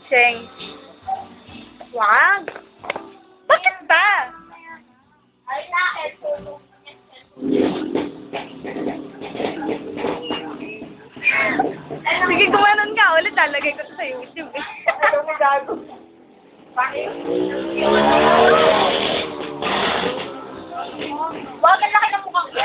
Sheng. Wag. Bakit ba? Ay, nakit. Sige, gumanon ka ulit. Lalagay ko sa YouTube eh. Ano na gago? Bakit? Wag, ang laki ng mukha ko.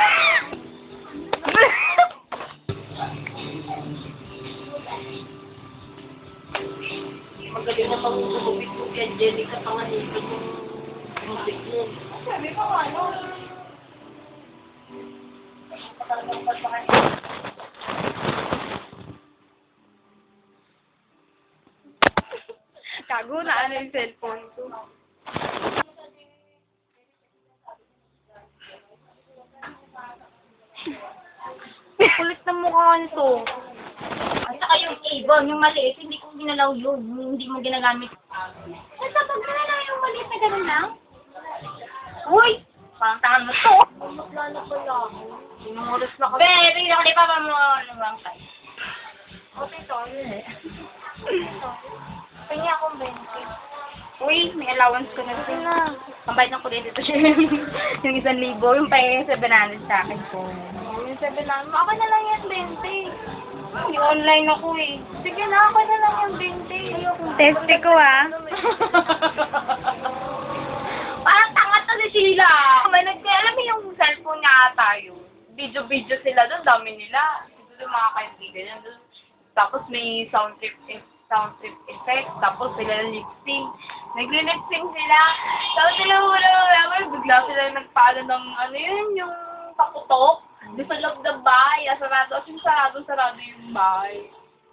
Magaling na pag-ubit ko kay Angelica Panganiban yung music nun. Sabi ko ano? Pagkakalampad pa kayo. Kago na ano yung cellphone ko. Kulit ng mukha nito. At saka yung ibon, yung maliit, hindi ko ginalaw yun. Yung hindi mo ginagamit. At saka pag ginalaw yung maliit na gano'n lang? Uy! Parang tangan mo to. Maglala pala ako. Sinumuros na kami. Baby, ako di pa ba mo lumang tayo? Okay to, eh. Kanya akong 20. Uy, may allowance ko na rin na. Pambayad ng kuryente to siya. Yung 1,000, yung pa 700 sa akin po. Yung 7 na. Ako na lang yan, 20. Yung online ako eh. Sige na, ako na lang yung 20. Testi ko ah. Parang tanga to si Sheila. Alam mo yung cellphone niya ata yun. Video sila doon, dami nila. Ito yung mga kaibigan niya doon. Tapos may sound trip effect. Tapos sila lip-sync. Nagli-lip-sync sila. Tapos sila bigla sila nagpaano ng ano yun, yung paputok. Doon sa loob ng bahay. Sarado yung bahay.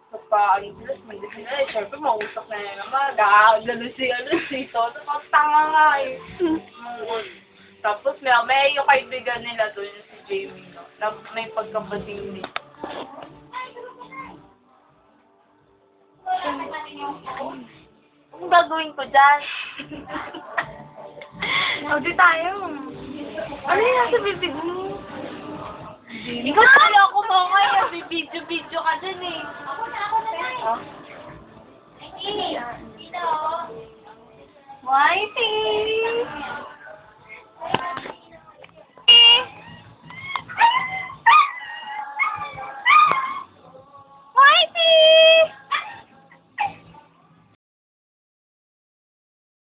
Ano sila, mandi sila eh. Siyempre, mausap na yun naman. Gagano si Toto. Tapos tanga nga eh. Tapos may yung kaibigan nila doon, si Jamie, no? Na may pagkabating din. Anong gagawin ko dyan? O, di tayo. Ano yung nasa bibig mo? Ikaw pala ako mo ngayon. Video ka dyan eh. Ako na lang. Wifey!